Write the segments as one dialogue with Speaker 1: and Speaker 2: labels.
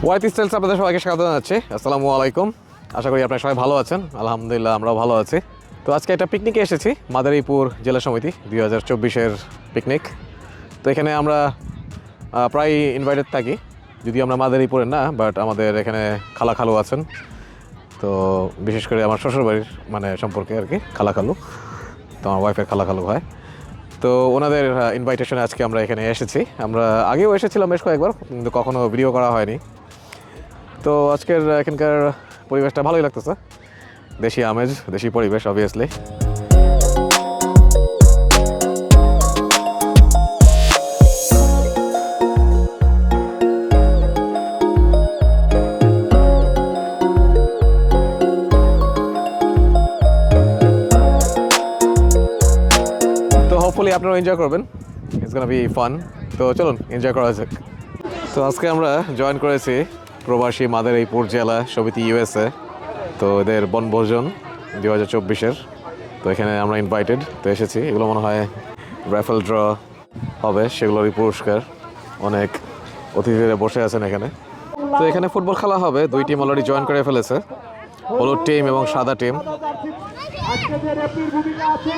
Speaker 1: ওয়াইথ styles আপনাদের সবাইকে স্বাগত জানাচ্ছি। আসসালামু আলাইকুম। আশা করি আপনারা সবাই ভালো আছেন। আলহামদুলিল্লাহ আমরাও ভালো আছি। তো আজকে একটা পিকনিকে এসেছি, মাদারীপুর জেলা সমিতি 2024-এর পিকনিক। তো এখানে আমরা প্রায় ইনভাইটেড থাকি, যদিও আমরা মাদারীপুরের না, বাট আমাদের এখানে খালা খালু আছেন। তো বিশেষ করে আমার শ্বশুরবাড়ির সম্পর্কে আর কি, খালা খালু, তো আমার ওয়াইফের খালা খালু হয়। তো ওনাদের ইনভাইটেশনে আজকে আমরা এখানে এসেছি। আমরা আগেও এসেছিলাম বেশ কয়েকবার, কিন্তু কখনো ভিডিও করা হয়নি। তো আজকের এখানকার পরিবেশটা ভালোই লাগতেছে, দেশি আমেজ, দেশি পরিবেশ অবভিয়াসলি। তো হোপফুলি আপনারা এনজয় করবেন, ইটস গোনা বি ফান। তো চলুন এনজয় করা যাক। তো আজকে আমরা জয়েন করেছি প্রবাসী মাদারীপুর জেলা সমিতি ইউএসএ। তো এদের বনভোজন 2024-এর। তো এখানে আমরা ইনভাইটেড, তো এসেছি। এগুলো মনে হয় র্যাফেল ড্র হবে, সেগুলোরই পুরস্কার। অনেক অতিথিরা বসে আছেন এখানে। তো এখানে ফুটবল খেলা হবে, দুই টিম অলরেডি জয়েন করে ফেলেছে, হলুদ টিম এবং সাদা টিম।
Speaker 2: আজকে যে রেফারির ভূমিকা আছে,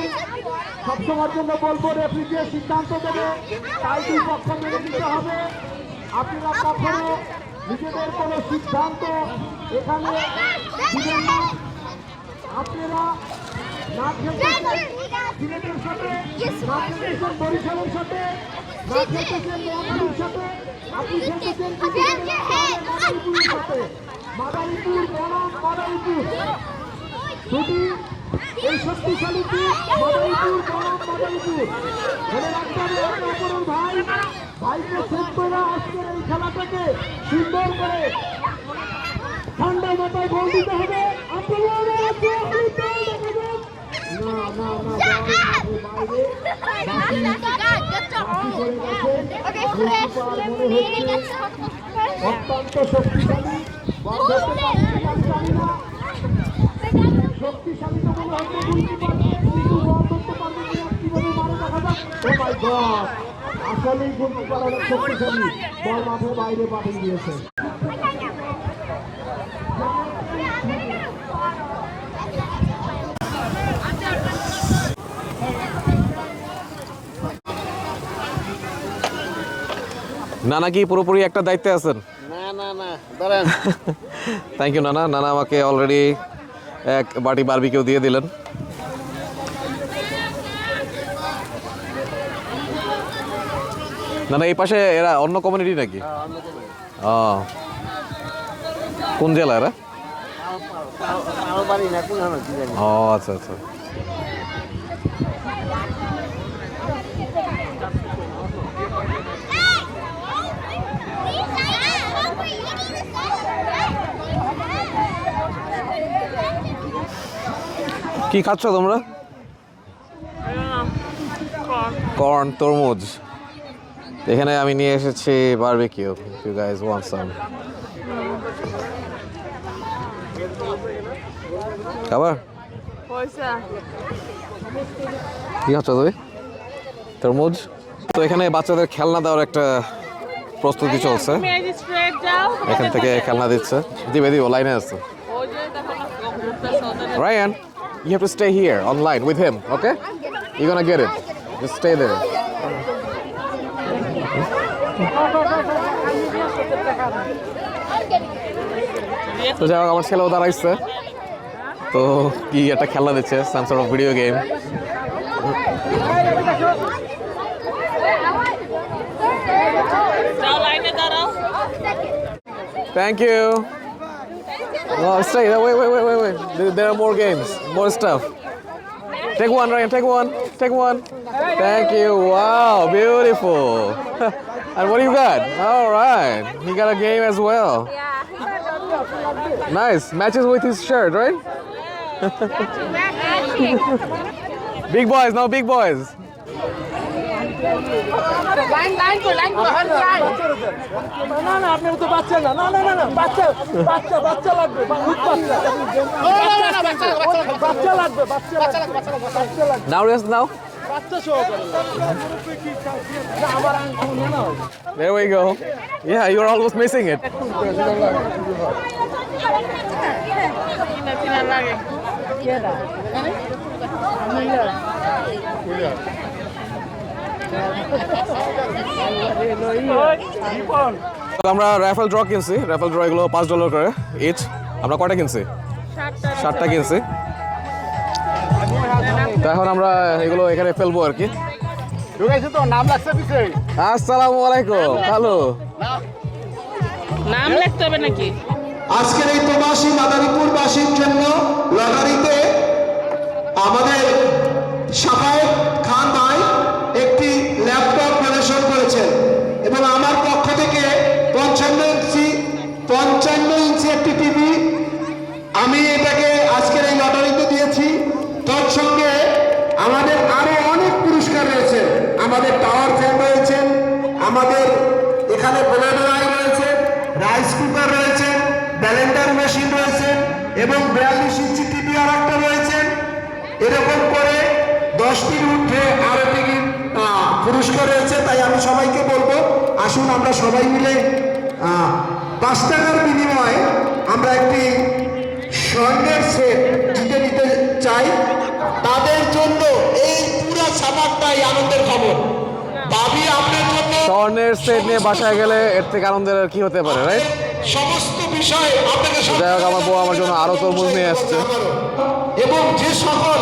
Speaker 2: সবসময়ের জন্য বলবো, রেফারি যে সিদ্ধান্ত দেবে তাই দুই পক্ষ মেনে নিতে হবে। আপনারা কখনো নিজেদের কোনো সিদ্ধান্ত এখানে দিবেন না। আপনারা না খেলতেছেন সিলেটের সাথে, না খেলতেছেন বরিশালের সাথে, না খেলতেছেন নোয়াখালীর সাথে, আপনি খেলতেছেন মাদারীপুরের সাথে। মাদারীপুর বনাম মাদারীপুর দুটি এই শক্তিশালী মাদারীপুর বনাম মাদারীপুর। মনে রাখতে হবে অপরের ভাইকে সেট করে আজকের এই খেলাটাকে সুন্দর করে ঠান্ডা মাথায় গোল দিতে হবে। আপনারা অত্যন্ত শক্তিশালী শক্তিশালী তো মনে হচ্ছে কিন্তু বল করতে পারবে কিনা, কিভাবে মারে দেখা যাক। ও মাই গড, আসলেই গোলকিপার অনেক শক্তিশালী, বল মাঠের বাইরে পাঠিয়ে দিয়েছে।
Speaker 1: নানা কি পুরোপুরি একটা দায়িত্বে আছেন?
Speaker 3: না না না দাঁড়ান।
Speaker 1: থ্যাংক ইউ নানা। নানা আমাকে অলরেডি এক বাটি বারবিকিউ দিয়ে দিলেন। নানা এই পাশে এরা অন্য কমিউনিটি নাকি? ও, কোন জেলা এরা? ও আচ্ছা আচ্ছা। কি খাচ্ছ তোমরা? কর্ন, তরমুজ। এখানে আমি নিয়ে এসেছি barbecue, you guys want some. খাবার কি খাচ্ছ তুমি? তরমুজ। তো এখানে বাচ্চাদের খেলনা দেওয়ার একটা প্রস্তুতি চলছে, এখান থেকে খেলনা দিচ্ছে। দিবে লাইনে আছে। Ryan, you have to stay here online with him, okay? You're gonna get it. Just stay there. তো যাই হোক, আমার ছেলেও দাঁড়াইছে, তো কি একটা খেলনা দিচ্ছে, some sort of video game. Thank you. Oh, stay. Wait. There are more games, more stuff. Take one, Ryan. Take one. Thank you. Wow, beautiful. And what do you got? All right. He got a game as well. Nice. Matches with his shirt, right? Big boys, now big boys.
Speaker 2: না না, আপনি তো বাচ্চা না। না না না না, বাচ্চা বাচ্চা বাচ্চা লাগবে, বাচ্চা লাগবে, বাচ্চা লাগবে।
Speaker 1: Now, yes, now. There we go. Yeah, you're almost missing it. তো আমরা র্যাফেল ড্র কিনছি, র্যাফেল ড্র এগুলো $5 করে ইচ। আমরা কয়টা কিনছি? 7টা কিনছি। তো এখন আমরা এগুলো এখানে ফেলবো আর কি।
Speaker 3: ঢুকাইছে তো নাম লাগছে পিছে
Speaker 1: আসসালামু আলাইকুম, হ্যালো।
Speaker 4: নাম লিখতে হবে নাকি?
Speaker 2: আজকের এই প্রবাসী মাদারীপুরবাসীর জন্য লটারিতে আমাদের সাফায়েত খান ভাই একটি ল্যাপটপ ডোনেশন করেছেন এবং আমার পক্ষ থেকে 55 ইঞ্চি একটি টিভি আমি এটাকে আজকের এই লটারিতে দিয়েছি। তৎসঙ্গে আমাদের আরো অনেক পুরস্কার রয়েছে। আমাদের টাওয়ার ফ্যান রয়েছে, আমাদের এখানে ব্লেন্ডার রয়েছে, রাইস কুকার রয়েছে, ব্লেন্ডার মেশিন রয়েছে এবং 42 ইঞ্চি টিভি আর একটা রয়েছে। এরকম করে 10টির ঊর্ধ্বে আরো পুরস্কার রয়েছে। তাই আমি সবাইকে বলবো, আসুন আমরা সবাই মিলে 5 টাকার বিনিময়ে আমরা একটি স্বর্ণের সেট জিতে নিতে চাই। তাদের জন্য এই পুরো সামারটাই আনন্দের খবর। ভাবি আপনার জন্য
Speaker 1: স্বর্ণের সেট নিয়ে বাসায় গেলে এর থেকে আনন্দের আর কি হতে পারে, রাইট?
Speaker 2: সমস্ত বিষয় আপনাকে
Speaker 1: যাই হোক, আমার বউ আমার জন্য আরো তরমুজ নিয়ে আসছে।
Speaker 2: এবং যে সকল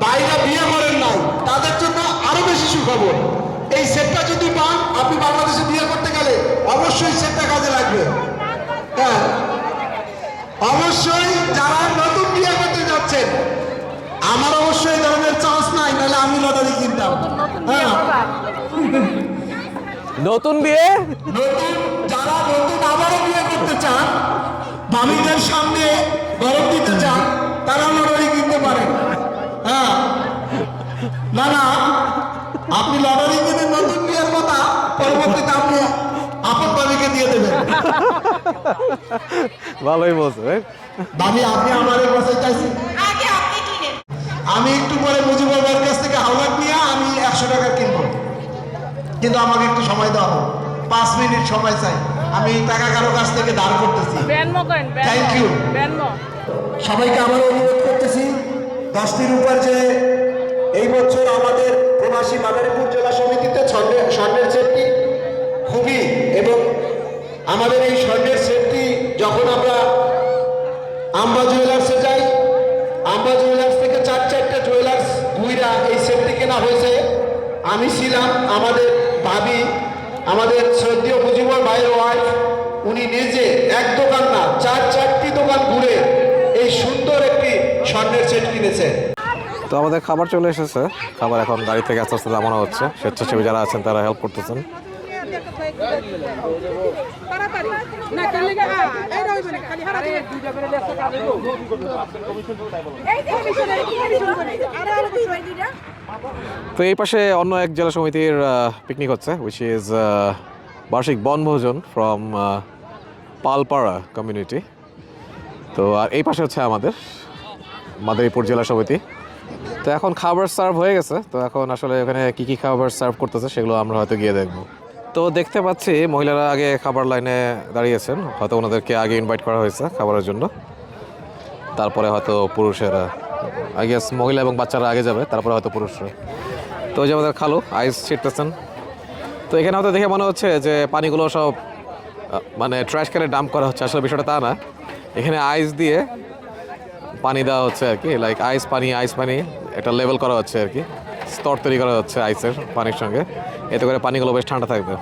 Speaker 2: ভাইরা বিয়ে করেন নাই তাদের জন্য আরো বেশি সুখবর। এই সেটটা যদি পান, আপনি বাংলাদেশে বিয়ে করতে গেলে অবশ্যই সেটটা কাজে লাগবে। হ্যাঁ, অবশ্যই যারা নতুন বিয়ে করতে যাচ্ছেন, আমার অবশ্যই এই ধরনের চান্স নাই, নাহলে আমি লটারি কিনতাম। হ্যাঁ,
Speaker 1: নতুন বিয়ে,
Speaker 2: যারা নতুন আবারও বিয়ে করতে চান, ভাবিদের সামনে গরম দিতে চান, তারা লটারি কিনতে পারেন। হ্যাঁ, না আপনি লটারি কিনে নতুন বিয়ের কথা পরবর্তীতে আপনি আপন ভাবিকে দিয়ে দেবেন।
Speaker 1: ভালোই বলছো, রাইট?
Speaker 2: ভাবি আপনি আমার এই কথাই চাইছেন। আমি একটু পরে মুজিবুর ভাইয়ের কাছ থেকে হাওলাত নিয়ে আমি 100 টাকা কিনবো, কিন্তু আমাকে একটু সময় দাও, 5 মিনিট সময় চাই। আমি টাকা কারো কাছ থেকে ধার করতেছি। Thank you. সবাইকে আবার অনুরোধ করতেছি, 10টির উপর যে এই বছর আমাদের প্রবাসী মাদারীপুর জেলা সমিতিতে স্বর্ণের সেটটি খুবই, এবং আমাদের এই স্বর্ণের সেটটি যখন আমরা আম্বা জুয়েলার্সে যাই, আম্বা জুয়েলার্স থেকে 4-4টে জুয়েলার্স ঘুইরা এই সেটটি কেনা হয়েছে। আমি ছিলাম, আমাদের ভাবি, আমাদের শ্রদ্ধেয় মুজিবুর ভাইয়ের ওয়াইফ, উনি নিজে এক দোকান না 4-4টি দোকান ঘুরে এই সুন্দর একটি স্বর্ণের সেট কিনেছে।
Speaker 1: তো আমাদের খাবার চলে এসেছে, খাবার এখন গাড়ি থেকে আস্তে আস্তে নামানো হচ্ছে। স্বেচ্ছাসেবী যারা আছেন তারা হেল্প করতেছেন। তো এই পাশে অন্য এক জেলা সমিতির পিকনিক হচ্ছে, উইচ ইজ বার্ষিক বনভোজন ফ্রম পালপাড়া কমিউনিটি। তো আর এই পাশে হচ্ছে আমাদের মাদারীপুর জেলা সমিতি। তো এখন খাবার সার্ভ হয়ে গেছে, তো এখন আসলে এখানে কী কী খাবার সার্ভ করতেছে সেগুলো আমরা হয়তো গিয়ে দেখব। তো দেখতে পাচ্ছি মহিলারা আগে খাবার লাইনে দাঁড়িয়েছেন, হয়তো ওনাদেরকে আগে ইনভাইট করা হয়েছে খাবারের জন্য। তারপরে হয়তো পুরুষেরা, আই গেস মহিলা এবং বাচ্চারা আগে যাবে, তারপরে হয়তো পুরুষরা। তো ওই যে আমাদের খালু আইস ছিটতেছেন। তো এখানে হয়তো দেখে মনে হচ্ছে যে পানিগুলো সব মানে ট্র্যাশ ক্যানে ডাম্প করা হচ্ছে, আসলে বিষয়টা তা না। এখানে আইস দিয়ে পানি দেওয়া হচ্ছে আর কি, লাইক আইস পানি একটা লেভেল করা হচ্ছে আর কি, স্তর তৈরি করা হচ্ছে আইসের পানির সঙ্গে, এতে করে পানিগুলো বেশ ঠান্ডা থাকবে।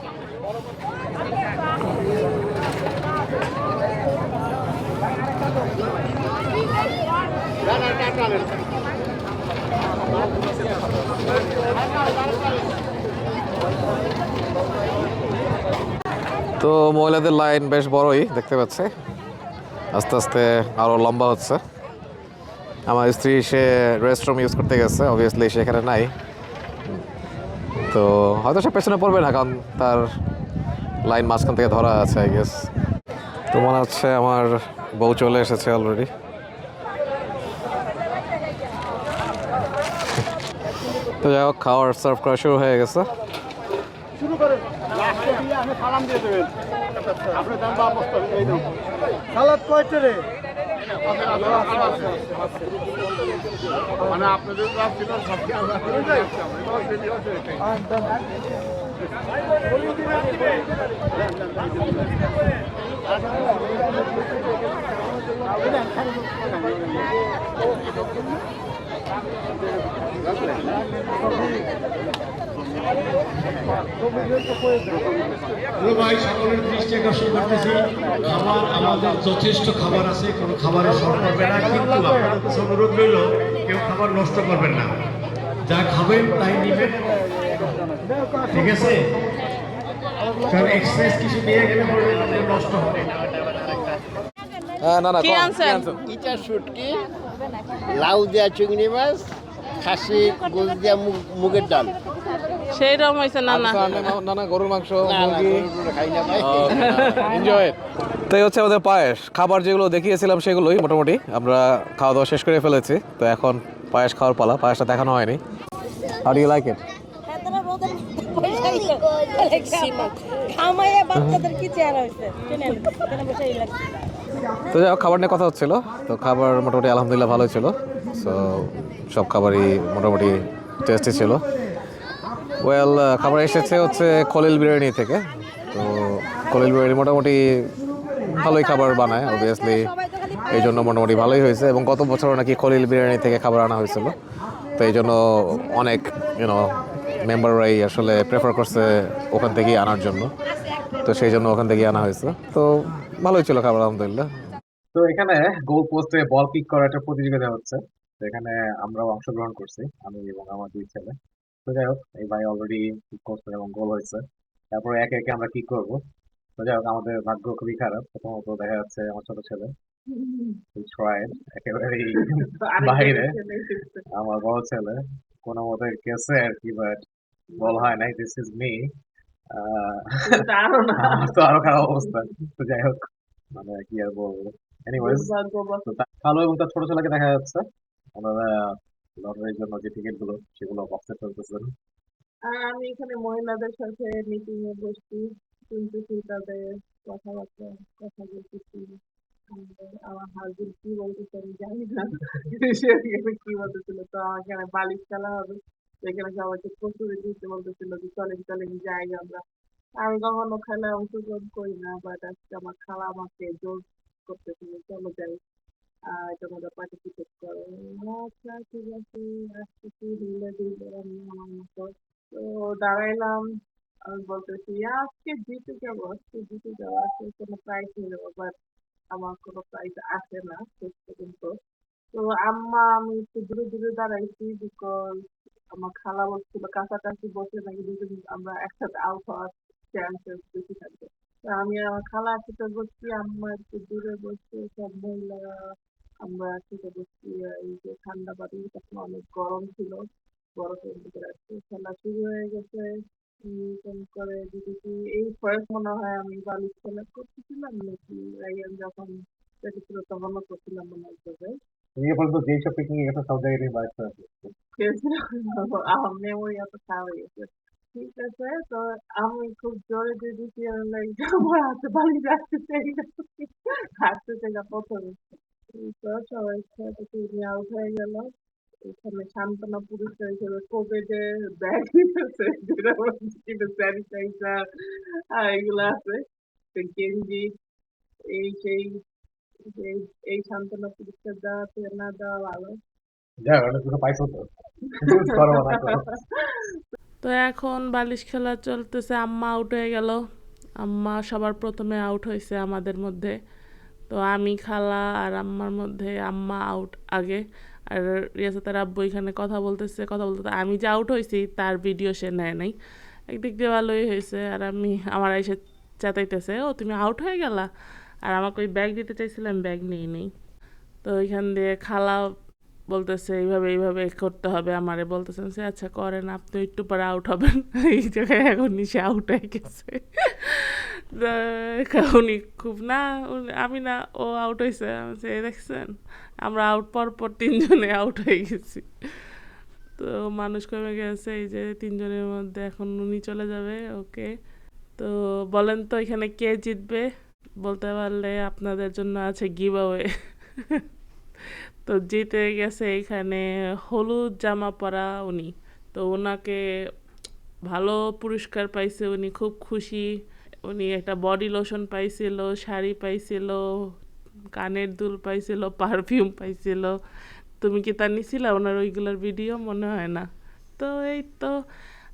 Speaker 1: তো মহিলাদের লাইন বেশ বড়ই দেখতে পাচ্ছে, আস্তে আস্তে আরও লম্বা হচ্ছে। আমার স্ত্রী সে রেস্টরুম ইউজ করতে গেছে, অবভিয়াসলি সেখানে নাই, তো হয়তো সে পেছনে পড়বে না, কারণ তার লাইন মাঝখান থেকে ধরা আছে আই গেস। তো মনে হচ্ছে আমার বউ চলে এসেছে অলরেডি। তো যাই হোক খাওয়ার সার্ভ করা শুরু হয়ে গেছে।
Speaker 3: শুরু করেন লাস্টে দিয়ে আমি সালাম দিয়ে দেবেন আপনি দাম বা অবস্থা এই দাও সালাদ কয়টা রে মানে আপনাদের রাস্তা সব
Speaker 4: ভাই সকলের দৃষ্টি আকর্ষণ করতেছি খাবার আমাদের যথেষ্ট খাবার আছে কোনো খাবারের শর্ট করবে না কিন্তু আপনাদের কাছে অনুরোধ রইল কেউ খাবার নষ্ট করবেন না যা খাবেন তাই নেবেন ঠিক আছে কারণ এক্সারসাইজ কিছু নিয়ে গেলে নষ্ট হবে
Speaker 1: না না
Speaker 5: কি আনছেন?
Speaker 6: ইটা শুটকি লাউ দিয়া চিংড়ি মাছ খাসি গোল দিয়া মুগের ডাল
Speaker 5: সেই রকম হয়েছে না না
Speaker 1: না না গরুর মাংস
Speaker 6: না, না,
Speaker 1: মুরগি
Speaker 6: গরুর খাই না ভাই
Speaker 1: এনজয় তো এই হচ্ছে আমাদের পায়েস খাবার যেগুলো দেখিয়েছিলাম সেগুলোই মোটামুটি আমরা খাওয়া দাওয়া শেষ করে ফেলেছি তো এখন পায়েস খাওয়ার পালা পায়েসটা দেখানো হয়নি how do you like it
Speaker 7: খামাইয়া বাচ্চাদের কি চেহারা হয়েছে বসে লাগছে
Speaker 1: তো যাই হোক খাবার নিয়ে কথা হচ্ছিল তো খাবার মোটামুটি আলহামদুলিল্লাহ ভালোই ছিল সো সব খাবারই মোটামুটি টেস্টি ছিল ওয়েল খাবার এসেছে হচ্ছে খলিল বিরিয়ানি থেকে তো খলিল বিরিয়ানি মোটামুটি ভালোই খাবার বানায় অবভিয়াসলি এই জন্য মোটামুটি ভালোই হয়েছে এবং গত বছরও নাকি খলিল বিরিয়ানি থেকে খাবার আনা হয়েছিল তো এই জন্য অনেক ইউনো মেম্বাররাই আসলে প্রেফার করছে ওখান থেকেই আনার জন্য তো সেই জন্য ওখান থেকেই আনা হয়েছে তো ভালোই ছিল খাবার আলহামদুলিল্লাহ তো এখানে গোল পোস্টে বল কিক করার একটা প্রতিযোগিতা হচ্ছে তো এখানে আমরাও অংশগ্রহণ করছি আমি এবং আমার দুই ছেলে তো যাই হোক এই ভাই অলরেডি কিক করছে এবং গোল হয়েছে তারপরে একে একে আমরা কিক করবো তো যাই হোক আমাদের ভাগ্য খুবই খারাপ প্রথমত দেখা যাচ্ছে আমার ছোট ছেলে ট্রাইড একেবারেই বাইরে আমার বড় ছেলে কোনো মতে গেছে আর কি বাট বল হয় নাই দিস ইজ মি তো আরো খারাপ অবস্থা তো যাই হোক মানে কি আর বলবো এনিওয়েজ ভালো এবং তার ছোট ছেলেকে দেখা যাচ্ছে ওনারা লটারির জন্য যে টিকিট গুলো সেগুলো বক্সে ফেলতেছেন
Speaker 8: আর আমি এখানে মহিলাদের সাথে মিটিং এ বসছি শুনতেছি তাদের কথাবার্তা কথা বলতেছি আমার হাজবেন্ড কি বলতেছে আমি জানি না সে এখানে কি বলতেছিল তো আমার এখানে বালিশ খেলা হবে তো এখানে সবাইকে প্রস্তুতি দিতে বলতেছিল যে চলেন চলেন যাই আমরা আমি কখনো খেলায় অংশগ্রহণ করি না বাট আজকে আমার খালা আমাকে জোর করতেছিল চলো যাই এটা মধ্যে পার্টিসিপেট করো আচ্ছা ঠিক আছে আসতেছি হিলে দিলে আমি আমার মতো তো দাঁড়াইলাম আমি বলতেছি আজকে জিতে যাবো আজকে জিতে যাবো আজকে কোনো প্রাইজ নিয়ে যাবো বাট আমার কোনো প্রাইজ আসে না শেষ পর্যন্ত তো আমি একটু দূরে দূরে দাঁড়াইছি বিকজ আমার খালা বলছিল কাছাকাছি বসে নাকি দুজন আমরা একসাথে আউট হওয়ার চান্সেস বেশি থাকবে তো আমি আমার খালা একসাথে বসছি আম্মা একটু দূরে বসছে সব মহিলারা আমরা একসাথে বসছি এই যে ঠান্ডা পানি তখন অনেক গরম ছিল বরফের ভিতরে আজকে খেলা শুরু হয়ে গেছে এরকম করে দিদি এই ফার্স্ট মনে হয় আমি বালিশ খেলা করতেছিলাম নাকি রাইয়ান যখন ছিল তখনও করছিলাম মনে হচ্ছে
Speaker 1: এই পর্যন্ত যেই সব পিকনিক গেছে সব জায়গায় বাইক আছে
Speaker 8: আমার মেমোরি এত খারাপ হয়ে গেছে ঠিক আছে তো আমি খুব জোরে দিয়ে দিচ্ছি আমি like, আমার হাতে বালি যাচ্ছে হাঁটতে থেকে প্রথমে তো সবাই খেয়ে আউট হয়ে গেল এখানে সান্ত্বনা পুরস্কার হিসেবে কোভিড এর ব্যাগ দিতেছে যেটা কিন্তু স্যানিটাইজার এগুলো আছে তো গেঞ্জি এই সেই এই সান্ত্বনা পুরস্কার দেওয়া না দেওয়া ভালো
Speaker 1: যাই হোক তুমি পাইছো তো করো না তো
Speaker 5: তো এখন বালিশ খেলা চলতেছে আম্মা আউট হয়ে গেল আম্মা সবার প্রথমে আউট হয়েছে আমাদের মধ্যে তো আমি খালা আর আম্মার মধ্যে আম্মা আউট আগে আর রিয়াসাতের আব্বু এখানে কথা বলতে আমি যে আউট হয়েছি তার ভিডিও সে নেয় নাই একদিক দিয়ে ভালোই হয়েছে আর আমার এসে চেতাইতেছে ও তুমি আউট হয়ে গেলা আর আমাকে ওই ব্যাগ দিতে চাইছিলাম ব্যাগ নিয়ে নেই তো ওইখান দিয়ে খালা বলতেছে এইভাবে করতে হবে আমারে বলতেছেন সে আচ্ছা করেন আপনি একটু পরে আউট হবেন এই জায়গায় এখন নিচে আউট হয়ে গেছে উনি খুব না আমি না ও আউট হয়েছে সে দেখছেন আমরা আউট পর তিনজনে আউট হয়ে গেছি তো তো মানুষ কমে গেছে, এই যে 3 জনের মধ্যে এখন উনি চলে যাবে। ওকে, তো বলেন তো এখানে কে জিতবে? বলতে পারলে আপনাদের জন্য আছে গিভ অ্যাওয়ে। তো জিতে গেছে এখানে হলুদ জামা পরা উনি। তো ওনাকে ভালো পুরস্কার পাইছে, উনি খুব খুশি। উনি একটা বডি লোশন পাইছিল, শাড়ি পাইছিল, কানের দুল পাইছিল, পারফিউম পাইছিল। তুমি কি তা নিছিলা? ওনার ওইগুলোর ভিডিও মনে হয় না। তো এই তো,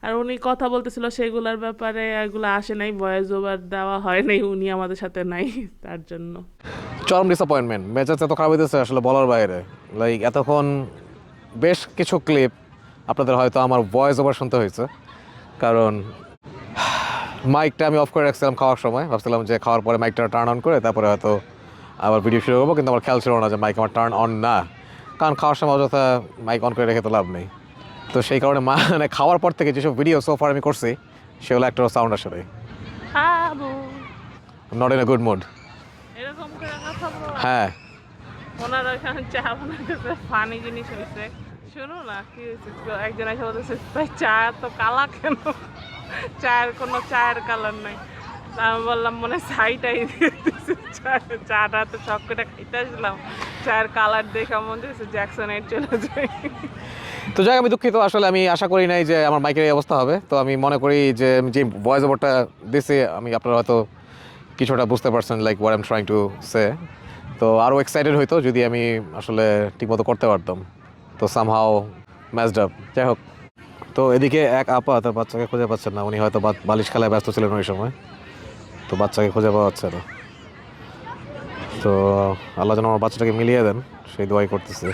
Speaker 5: আর উনি কথা বলতেছিল সেগুলোর ব্যাপারে, এগুলো আসে নাই, ভয়েস ওভার দেওয়া হয় নাই, উনি আমাদের সাথে নাই তার জন্য।
Speaker 1: চরম ডিসঅ্যাপয়েন্টমেন্ট, মেজাজ এত খারাপ হইতেছে আসলে বলার বাইরে। লাইক এতক্ষণ বেশ কিছু ক্লিপ আপনাদের হয়তো আমার ভয়েস ওভার শুনতে হয়েছে, কারণ মাইকটা আমি অফ করে রাখছিলাম খাওয়ার সময়। ভাবছিলাম যে খাওয়ার পরে মাইকটা টার্ন অন করে তারপরে হয়তো আবার ভিডিও শুরু করবো, কিন্তু আমার খেয়াল ছিল না যে মাইক আমার টার্ন অন না, কারণ খাওয়ার সময় অযথা মাইক অন করে রেখে তো লাভ নেই। তো সেই কারণে মানে খাওয়ার পর থেকে যেসব ভিডিও সোফার আমি করছি সেগুলো একটা সাউন্ড আসে নাই। Not in a good mood.
Speaker 5: এরকম করে কথা বলো।
Speaker 1: হ্যাঁ,
Speaker 5: ওনার ওইখানে চা বানাইতেছে, ফানি জিনিস হয়েছে। শুনো না কি হয়েছে, একজন এসে বলতেছে ভাই চা তো কালা কেন? চায়ের কোনো চায়ের কালার নাই। তা আমি বললাম মনে ছাইটাই দিয়ে দিচ্ছে, চাটা তো শখ করে খাইতে আসলাম, চায়ের কালার দেখে মন হচ্ছে জ্যাকসন এর চলে যায়।
Speaker 1: তো যাই, আমি দুঃখিত, আসলে আমি আশা করি নাই যে আমার মাইকের এই অবস্থা হবে। তো আমি মনে করি যে আমি যে ভয়েস ওভারটা দিছি আমি আপনারা হয়তো কিছুটা বুঝতে পারছেন, like what I am trying to say. তো আরও এক্সাইটেড হইতো যদি আমি আসলে ঠিকমতো করতে পারতাম। তো সামহাও ম্যাচড আপ। যাই হোক, তো এদিকে এক আপা তার বাচ্চাকে খুঁজে পাচ্ছেন না, উনি হয়তো বালিশ খেলায় ব্যস্ত ছিলেন ওই সময়, তো বাচ্চাকে খুঁজে পাওয়া যাচ্ছে না। তো আল্লাহ যেন আমার বাচ্চাটাকে মিলিয়ে দেন সেই দোয়াই করতেছি,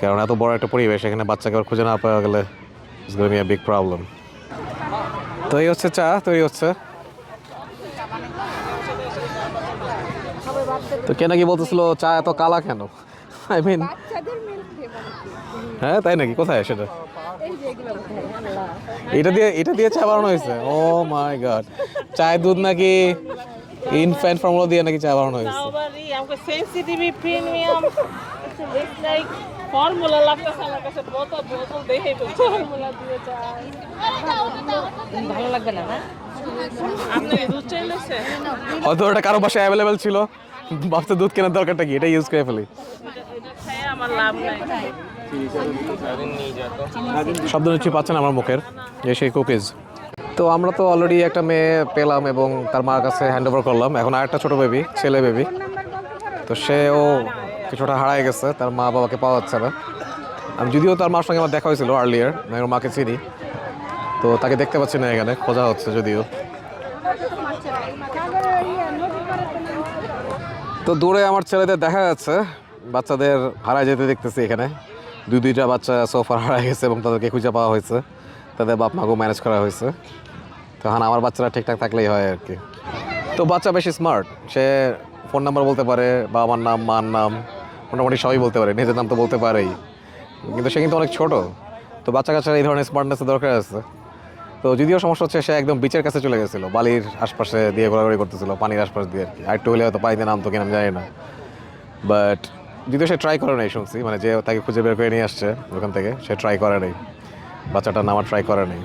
Speaker 1: কারণ এত বড় একটা পরিবেশ এখানে বাচ্চাকে আবার খুঁজে না পাওয়া গেলে it's going to be a big problem. তো এই হচ্ছে চা তৈরি হচ্ছে। তো কে নাকি বলতেছিল চা এত কালা কেন? আই মিন, হ্যাঁ তাই নাকি? কোথায় সেটা? এটা দিয়ে চা বানানো হয়েছে? ও মাই গড, চায়ের দুধ নাকি ইনফ্যান্ট ফর্মুলা দিয়ে নাকি চা বানানো হয়েছে?
Speaker 5: আমাকে সেনসিটিভি প্রিমিয়াম লাইক ফর্মুলা লাগতেছে আমার কাছে, বোতল দেখে ফর্মুলা দিয়ে চা
Speaker 7: ভালো লাগবে না?
Speaker 5: আপনি দুধ চাইলেছে?
Speaker 1: হয়তো ওটা কারো বাসায় অ্যাভেলেবেল ছিল, ভাবছে দুধ কেনার দরকারটা কি, এটা ইউজ করে ফেলি।
Speaker 5: এটা খেয়ে আমার লাভ নাই।
Speaker 1: শব্দ নিশ্চয়ই পাচ্ছেন আমার মুখের, যে সেই কুকিজ। তো আমরা তো অলরেডি একটা মেয়ে পেলাম এবং তার মার কাছে হ্যান্ড ওভার করলাম। এখন আর একটা ছোটো বেবি, ছেলে বেবি, তো সেও কিছুটা হারায় গেছে, তার মা বাবাকে পাওয়া যাচ্ছে না। আমি যদিও তার মার সঙ্গে আমার দেখা হয়েছিল আর্লিয়ার, আমি ওর মাকে চিনি, তো তাকে দেখতে পাচ্ছি না, এখানে খোঁজা হচ্ছে যদিও। তো দূরে আমার ছেলেদের দেখা যাচ্ছে, বাচ্চাদের হারায় যেতে দেখতেছি এখানে। দুইটা বাচ্চা সোফার হারায় গেছে এবং তাদেরকে খুঁজে পাওয়া হয়েছে, তাদের বাপ মাকেও ম্যানেজ করা হয়েছে। তো হ্যাঁ, আমার বাচ্চারা ঠিকঠাক থাকলেই হয় আর কি। তো বাচ্চা বেশি স্মার্ট, সে ফোন নাম্বার বলতে পারে, বাবার নাম, মার নাম, মোটামুটি সবই বলতে পারে, নিজের নাম তো বলতে পারেই, কিন্তু সে কিন্তু অনেক ছোট। তো বাচ্চা কাচ্চার এই ধরনের স্মার্টনেসের দরকার আছে। তো যদিও সমস্যা হচ্ছে সে একদম বিচের কাছে চলে গেছিলো, বালির আশপাশে দিয়ে ঘোরাঘুরি করতেছিল, পানির আশপাশ দিয়ে আর কি। আর একটু হলে হয়তো পানিতে নামতো কিনা আমি জানি না, বাট যদিও সে ট্রাই করে নেই শুনছি, মানে যে তাকে খুঁজে বের করে নিয়ে আসছে ওখান থেকে, সে ট্রাই করে নেই, বাচ্চাটা নামার ট্রাই করে নেই।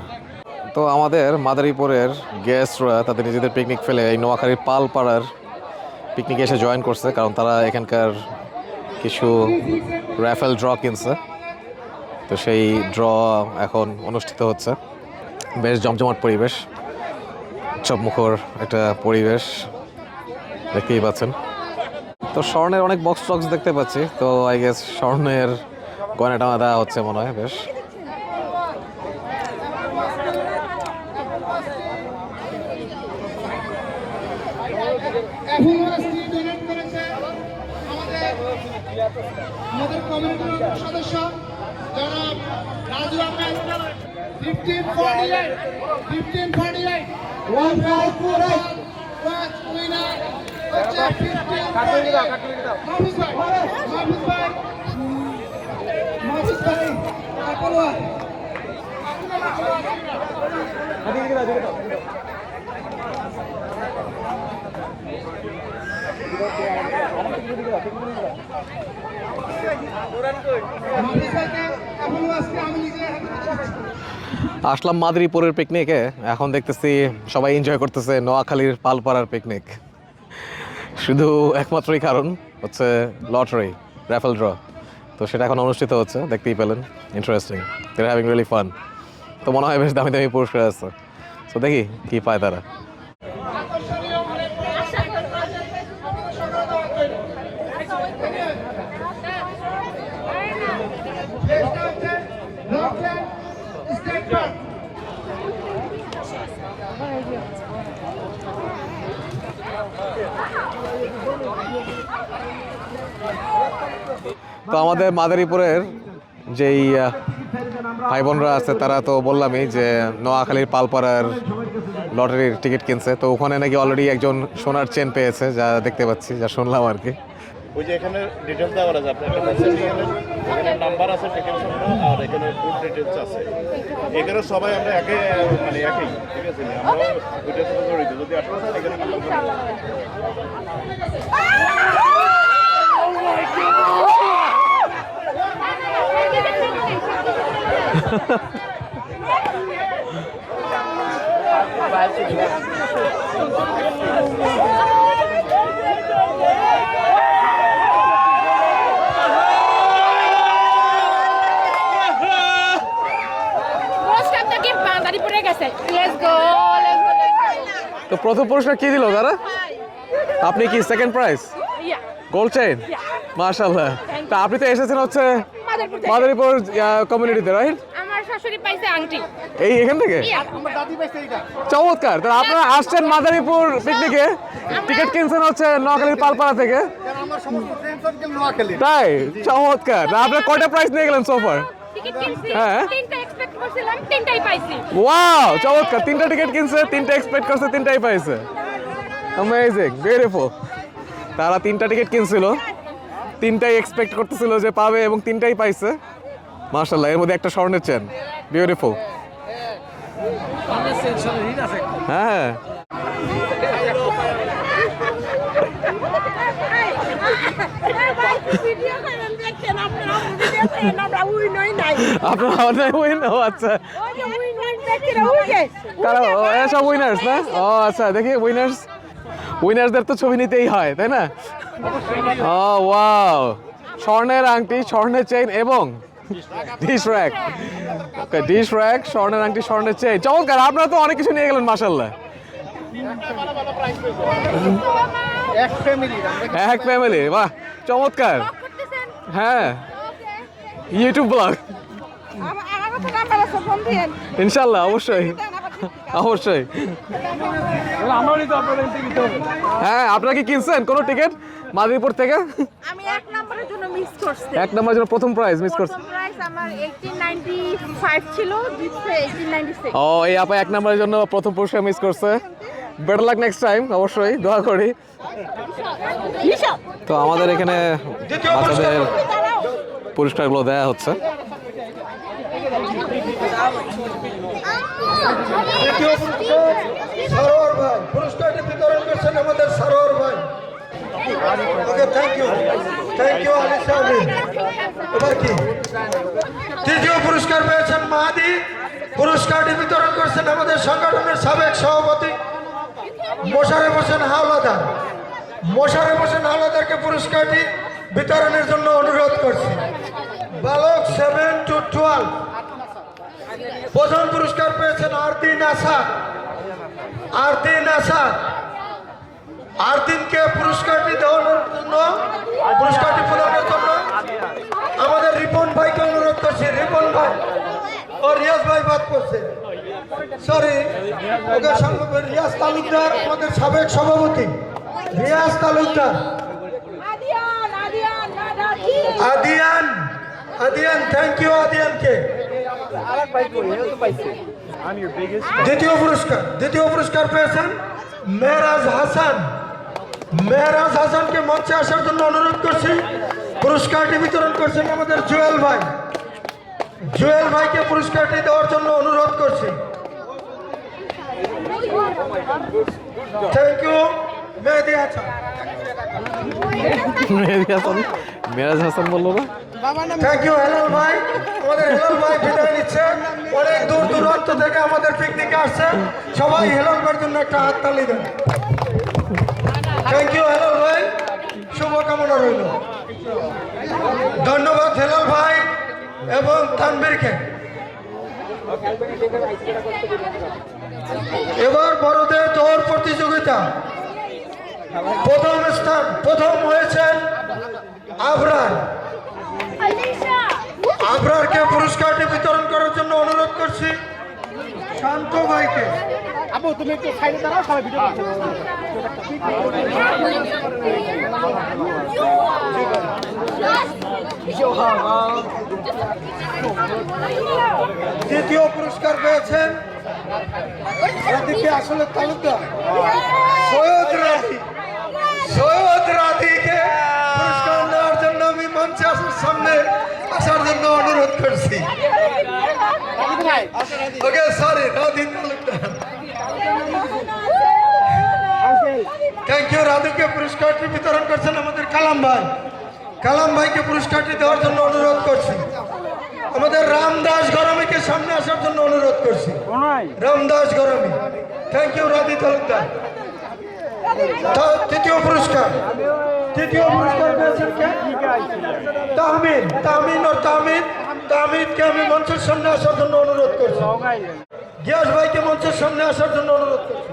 Speaker 1: তো আমাদের মাদারীপুরের গেস্টরা তাদের নিজেদের পিকনিক ফেলে এই নোয়াখালীর পালপাড়ার পিকনিকে এসে জয়েন করছে, কারণ তারা এখানকার কিছু র্যাফেল ড্র কিনছে। তো সেই ড্র এখন অনুষ্ঠিত হচ্ছে, বেশ জমজমাট পরিবেশ, চপমুখর একটা পরিবেশ দেখতেই পাচ্ছেন। তো স্বর্ণের অনেক বক্স টক্স দেখতে পাচ্ছি, তো আই গেস স্বর্ণের গয়না টানা দেওয়া হচ্ছে মনে হয় বেশ।
Speaker 2: আমাদের কমিউনিটির সদস্য জনাব রাজু আহমেদ 1548 ওয়াচ উইনার হচ্ছে 1548 মাহফুজ ভাই আপলোয়া মাহফুজ ভাইকে
Speaker 1: আসলাম মাদারীপুরের পিকনিকে, এখন দেখতেছি সবাই এনজয় করতেছে নোয়াখালীর পালপাড়ার পিকনিক। শুধু একমাত্রই কারণ হচ্ছে লটারি, র্যাফেল ড্র। তো সেটা এখন অনুষ্ঠিত হচ্ছে, দেখতেই পেলেন। ইন্টারেস্টিং, দে হ্যাভিং রিয়েলি ফান। তো মনে হয় বেশ দামি দামি পুরস্কার আছে। তো দেখি কী পায় তারা। তো আমাদের মাদারীপুরের যেই ভাই বোনরা আছে তারা তো বললামই যে নোয়াখালীর পালপাড়ার লটারির টিকিট কিনছে। তো ওখানে নাকি অলরেডি একজন সোনার চেন পেয়েছে, যা দেখতে পাচ্ছি, যা শুনলাম আর কি।
Speaker 3: ওই যে এখানে ডিটেলস দেওয়া আছে, আপনার এখানে নাম্বার আছে, টিকিট সংগ্রহ আর এখানে ফুড ডিটেলস আছে। এখানে সবাই আমরা একই, ঠিক আছে, আমরা ওইটার সাথে জড়িত। যদি আসলে এখানে
Speaker 1: তো প্রথম পুরস্কার কি দিল তারা? আপনি কি সেকেন্ড প্রাইজ? গোল্ড চেইন, মাশাআল্লাহ। তা আপনি তো এসেছেন হচ্ছে মাদারীপুর কমিউনিটিতে, রাইট?
Speaker 7: আমার শাশুড়ি পাইছে আংটি
Speaker 1: এই এখান থেকে। চমৎকার। তো আপনারা আসছেন মাদারীপুর পিকনিকে, টিকিট কিনছেন হচ্ছে নোয়াখালীর পালপাড়া থেকে, তাই? চমৎকার। আপনারা কয়টা প্রাইজ নিয়ে গেলেন সোফার? হ্যাঁ, ওয়াও, চমৎকার। 3টা টিকিট কিনছে, 3টা এক্সপেক্ট করছে, 3টাই পাইছে। Amazing, beautiful. তারা 3টা টিকিট কিনছিল, 3টাই এক্সপেক্ট করতেছিল যে পাবে এবং 3টাই পাইছে। মাশাআল্লাহ, এর মধ্যে একটা স্বর্ণের চেন, বিউটিফুল। হ্যাঁ, আপনার উইন? ও আচ্ছা, কারণ সব উইনার্স না? ও আচ্ছা, দেখি উইনার্সদের তো ছবি নিতেই হয়, তাই না? ও ওয়াও, স্বর্ণের আংটি, স্বর্ণের চেইন এবং ডিশ র্যাক। ওকে, ডিশ র্যাক, স্বর্ণের আংটি, স্বর্ণের চেইন। চমৎকার, আপনারা তো অনেক কিছু নিয়ে গেলেন মাশাআল্লাহ। এক ফ্যামিলি, বাহ, চমৎকার। হ্যাঁ, ইউটিউব ব্লগ, ইনশাল্লাহ, অবশ্যই অবশ্যই। হ্যাঁ, আপনারা কি কিনছেন কোনো টিকিট মাদারীপুর থেকে?
Speaker 7: আমি 1 নম্বরের জন্য মিস করছি।
Speaker 1: 1 নম্বরের জন্য প্রথম প্রাইজ মিস করছেন?
Speaker 7: প্রথম প্রাইজ আমার 1895 ছিল, জিতছে 1896।
Speaker 1: ও, এই আপা 1 নম্বরের জন্য প্রথম পুরস্কার মিস করছে। বেটার লাক নেক্সট টাইম, অবশ্যই দোয়া করি। তো আমাদের এখানে বাচ্চাদের পুরস্কারগুলো দেওয়া হচ্ছে।
Speaker 2: সরোয়ার ভাই পুরস্কারটি বিতরণ করছেন আমাদের সরোয়ার ভাই। ওকে, থ্যাংক ইউ আলিশা আলী। এবার কি তৃতীয় পুরস্কার পেয়েছেন মাহাদি। পুরস্কারটি বিতরণ করছেন আমাদের সংগঠনের সাবেক সভাপতি মোশারেফ হোসেন হাওলাদার। মোশারেফ হোসেন হাওলাদারকে পুরস্কারটি বিতরণের জন্য অনুরোধ করছি। বালক 7 to 12। প্রথম পুরস্কার পেয়েছেন আরদিন আসাদ। আরদিনকে পুরস্কারটি দেওয়ার জন্য, পুরস্কারটি প্রদানের জন্য আমাদের রিপন ভাইকে অনুরোধ করছি। রিপন ভাই ও রিয়াজ ভাই বাদ করছে, সরি, ওকে সঙ্গে রিয়াজ তালুকদার, আমাদের সাবেক সভাপতি রিয়াজ তালুকদার। আদিয়ান, থ্যাংক ইউ আদিয়ানকে। দ্বিতীয় পুরস্কার পেয়েছেন মেহরাজ হাসানকে মঞ্চে আসার জন্য অনুরোধ করছি। পুরস্কারটি বিতরণ করছেন আমাদের জুয়েল ভাইকে পুরস্কারটি দেওয়ার জন্য অনুরোধ করছি। Thank you Mehedi Hasan.
Speaker 1: মেহেদি হাসান, মেরাজ হাসান বললো না?
Speaker 2: থ্যাংক ইউ হেলাল ভাই। আমাদের হেলাল ভাই বিদায় নিচ্ছে, অনেক দূর দূরান্ত থেকে আমাদের পিকনিকে আসছে। সবাই হেলাল ভাইয়ের জন্য একটা হাততালি দেন। থ্যাংক ইউ হেলাল ভাই, শুভকামনা রইল। ধন্যবাদ হেলাল ভাই এবং তানবীরকে। এবার বড়দের দৌড় প্রতিযোগিতা প্রথম হয়েছেন আবরার। আবরারকে পুরস্কারটি বিতরণ করার জন্য অনুরোধ করছি শান্ত ভাইকে।
Speaker 9: আপু তুমি একটু সাইডে দাঁড়াও, সবাই ভিডিও করছে।
Speaker 2: দ্বিতীয় পুরস্কার পেয়েছেন আসলে তালুকদার সৈয়দ রাধি। সৈয়দ রাধিকে পুরস্কার নেওয়ার জন্য আমি মঞ্চে সামনে আসার জন্য অনুরোধ করছি। Okay sorry, Radhi Talukdar. Thank you. রাধুকে পুরস্কারটি বিতরণ করছেন আমাদের কালাম ভাই। কালাম ভাইকে পুরস্কারটি দেওয়ার জন্য অনুরোধ করছি। আমাদের রামদাস গরমিকে সামনে আসার জন্য অনুরোধ করছি। Ramdas Garmi, thank you Radhi Talukdar. তৃতীয় পুরস্কার পেয়েছেন কে? তাহমিদ। তাহমিদকে আমি মঞ্চের সামনে আসার জন্য অনুরোধ করছি। গিয়াস ভাইকে মঞ্চের সামনে আসার জন্য অনুরোধ করছি।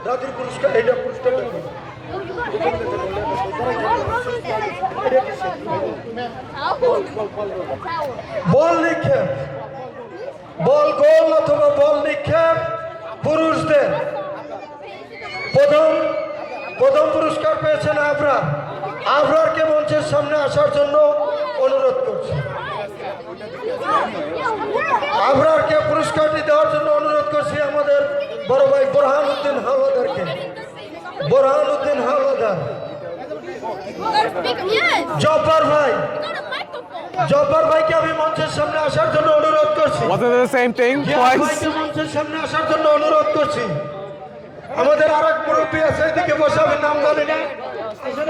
Speaker 2: রাধির পুরস্কার, এইটা পুরস্কার বল নিক্ষেপ, বল গোল অথবা বল নিক্ষেপ পুরুষদের প্রথম পুরস্কার পেয়েছেন আবরার। আবরারকে মঞ্চের সামনে আসার জন্য অনুরোধ করছি। আবরারকে পুরস্কারটি দেওয়ার জন্য অনুরোধ করছি আমাদের বড় ভাই বোরহানউদ্দিন হাওলাদারকে। বোরহানউদ্দিন হাওলাদার। জব্বার ভাইকে আমি মঞ্চের সামনে আসার জন্য অনুরোধ করছি। মঞ্চের সামনে আসার জন্য অনুরোধ করছি। আমাদের আর এক মুরব্বী আছে, এদিকে বসে, আমি নাম জানি না,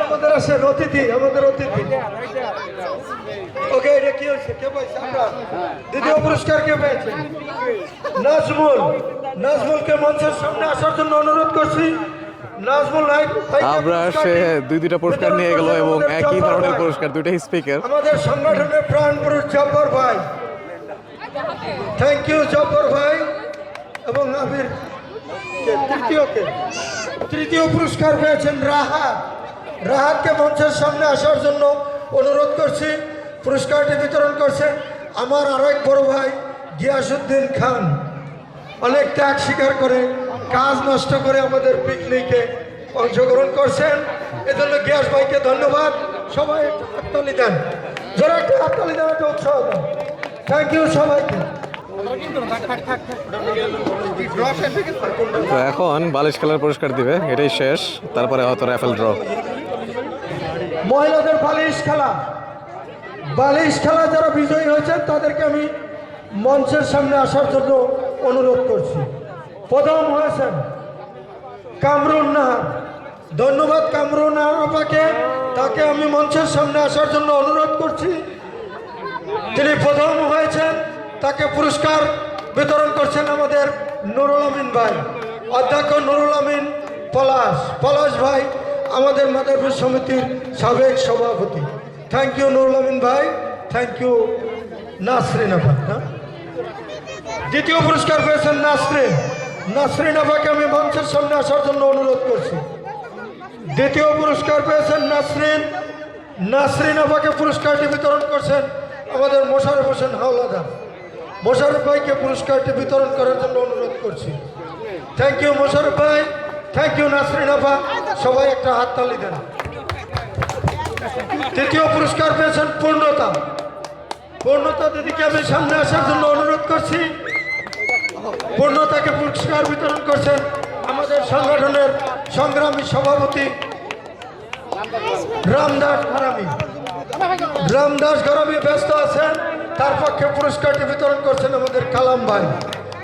Speaker 2: আমাদের আছেন অতিথি, আমাদের অতিথি। ওকে, এটা কি হয়েছে? কে পাইছে? আমরা। দ্বিতীয় পুরস্কার কে পেয়েছে? নাজমুল। নাজমুলকে মঞ্চের সামনে আসার জন্য অনুরোধ করছি। নাজমুল
Speaker 1: আবরার সে দুইটা পুরস্কার নিয়ে গেল এবং একই ধরনের পুরস্কার, দুইটাই স্পিকার।
Speaker 2: আমাদের সংগঠনের প্রাণ পুরুষ জব্বর ভাই, থ্যাংক ইউ জব্বর ভাই এবং আবির। তৃতীয় পুরস্কার পেয়েছেন রাহাত। রাহাতকে মঞ্চের সামনে আসার জন্য অনুরোধ করছি। পুরস্কারটি বিতরণ করছেন আমার আরেক বড় ভাই গিয়াসউদ্দিন খান। অনেক ত্যাগ স্বীকার করে, কাজ নষ্ট করে আমাদের পিকনিকে অংশগ্রহণ করছেন, এজন্য গিয়াস ভাইকে ধন্যবাদ। সবাই একটা হাততালি দেন, যারা একটা হাততালি দেন, একটা উৎসাহ দেন। থ্যাংক ইউ সবাইকে।
Speaker 1: তো এখন বালিশ খেলার পুরস্কার দিবে, এটাই শেষ, তারপরে হয়তো রাফেল ড্র।
Speaker 2: মহিলাদের বালিশ খেলা যারা বিজয়ী হয়েছেন তাদেরকে আমি মঞ্চের সামনে আসার জন্য অনুরোধ করছি। প্রথম হয়েছেন কামরুন নাহার। ধন্যবাদ কামরুন নাহারকে, তাকে আমি মঞ্চের সামনে আসার জন্য অনুরোধ করছি। তিনি প্রথম হয়েছেন, তাকে পুরস্কার বিতরণ করছেন আমাদের নুরুল আমিন ভাই, অধ্যক্ষ নুরুল আমিন পলাশ ভাই, আমাদের মাদারপুর সমিতির সাবেক সভাপতি। থ্যাংক ইউ নুরুল আমিন ভাই, থ্যাংক ইউ নাসরিন আপা। দ্বিতীয় পুরস্কার পেয়েছেন নাসরিন আপাকে আমি মঞ্চের সামনে আসার জন্য অনুরোধ করছি। দ্বিতীয় পুরস্কার পেয়েছেন নাসরিন আপাকে পুরস্কারটি বিতরণ করছেন আমাদের মোশাররফ হোসেন হাওলাদার। মোশাররফ ভাইকে পুরস্কারটি বিতরণ করার জন্য অনুরোধ করছি। থ্যাংক ইউ মোশাররফ ভাই, থ্যাংক ইউ নাসরিন আপা। সবাই একটা হাততালি দেন। তৃতীয় পুরস্কার পেয়েছেন পূর্ণতা দিদিকে আমি সামনে আসার জন্য অনুরোধ করছি। পূর্ণতাকে পুরস্কার বিতরণ করছেন আমাদের সংগঠনের সংগ্রামী সভাপতি রামদাস গরমি ব্যস্ত আছেন, তার পক্ষে পুরস্কারটি বিতরণ করছেন আমাদের কালাম ভাই।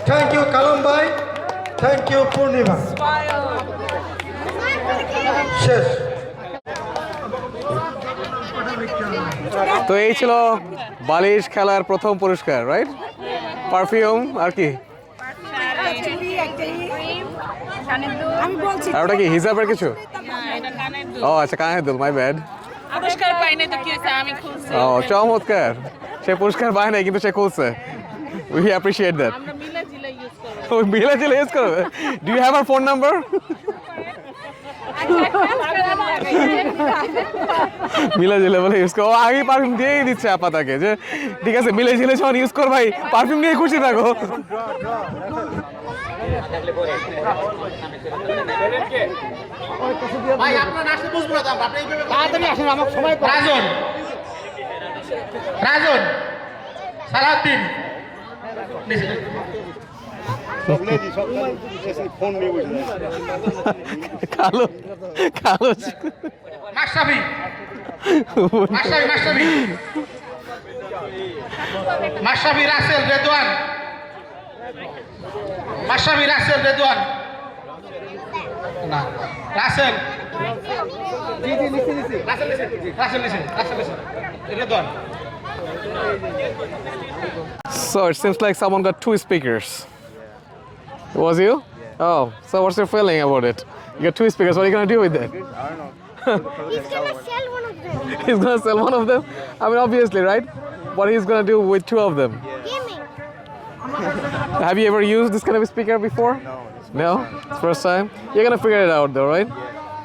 Speaker 2: থ্যাংক ইউ কালাম ভাই, থ্যাংক ইউ পূর্ণিমা। শেষ।
Speaker 1: তো এই ছিল বালিশ খেলার প্রথম পুরস্কার, রাইট? পারফিউম আর কি?
Speaker 7: আমি বলছি
Speaker 1: আর ওটা কি হিজাবের কিছু? ও আচ্ছা, কানের দুল, মাই ব্যাড।
Speaker 5: পুরস্কার পাই নাই তো কি হয়েছে, আমি খুলছি।
Speaker 1: ও চমৎকার, সে পুরস্কার পায় নাই কিন্তু সে খুলছে। We appreciate that.
Speaker 5: আমরা মিলে জিলে ইউজ করব।
Speaker 1: ও মিলে জিলে ইউজ করবে। Do you have your phone number? মিলে জিলে বলে ইউজ করো, আগে পারফিউম দিয়েই দিচ্ছে আপা তাকে, যে ঠিক আছে মিলে জিলে যখন ইউজ কর ভাই, পারফিউম নিয়ে খুশি থাকো।
Speaker 9: ভাই আপনার নাচতে বুঝবো না তো আমরা, আপনি এইভাবে তাড়াতাড়ি আসেন, আমার সময় কম। রাজন, রাজন, সালাউদ্দিন,
Speaker 3: ফোন নিয়ে বসে
Speaker 1: কালো কালো
Speaker 9: মাশরাফি, মাশরাফি, মাশরাফি, মাশরাফি রাসেল রেদওয়ান, মাশরাফি রাসেল রেদওয়ান, না Rasel, Rasel Redwan.
Speaker 1: So it seems like someone got 2 speakers. Was you? Oh, so what's your feeling about it? You got 2 speakers. What are you gonna do with that?
Speaker 10: He's gonna sell one of them.
Speaker 1: He's gonna sell one of them. I mean, obviously, right? What he's gonna do with 2 of them?
Speaker 10: Gaming.
Speaker 1: Have you ever used this kind of a speaker before? No. It's first time. You're gonna figure it out, though, right?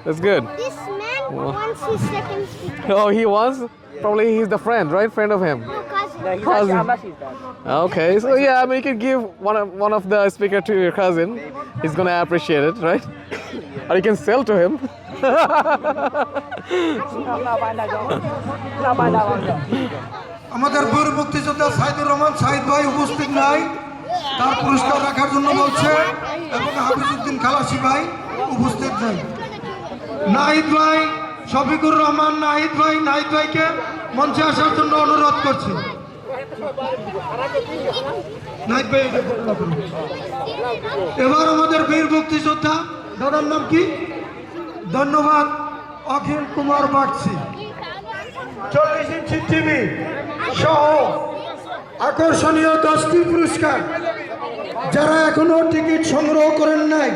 Speaker 1: That's good.
Speaker 10: This man wants his second speaker.
Speaker 1: Oh, he wants. Probably he's the friend, right? Friend of him.
Speaker 10: No, cousin.
Speaker 1: Cousin. Okay, so yeah, I mean, you can give one of the speaker to your cousin. He's gonna appreciate it, right? Or you can sell to him.
Speaker 2: আমাদের বীর মুক্তিযোদ্ধা সাইদুর রহমান সাইদ ভাই উপস্থিত নাই, তার পুরস্কার রাখার জন্য বলছে, এবং হাফিজউদ্দিন খালাসি ভাই উপস্থিত নাই। নাহিদ ভাই, শফিকুর রহমান নাহিদ ভাইকে মঞ্চে আসার জন্য অনুরোধ করছি। নাহিদ ভাই, এবার আমাদের বীর মুক্তিযোদ্ধা, দাদার নাম কি? ধন্যবাদ, অখিল কুমার বাগচি। 40 ইঞ্চি টিভি সহ আকর্ষণীয় 10টি পুরস্কার। যারা এখনো টিকিট সংগ্রহ করেন নাই,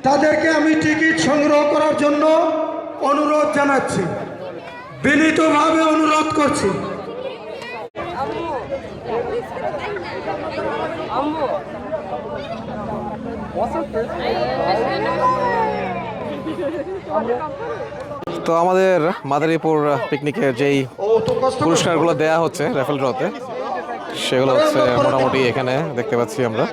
Speaker 2: তাদেরকে আমি টিকিট সংগ্রহ করার জন্য অনুরোধ জানাচ্ছি, বিনীতভাবে অনুরোধ করছি।
Speaker 1: তো আমাদের মাদারীপুর পিকনিকের যেই পুরস্কারগুলো দেয়া হচ্ছে র্যাফেল ড্রতে, সেগুলো হচ্ছে মোটামুটি এখানে দেখতে পাচ্ছি আমরা।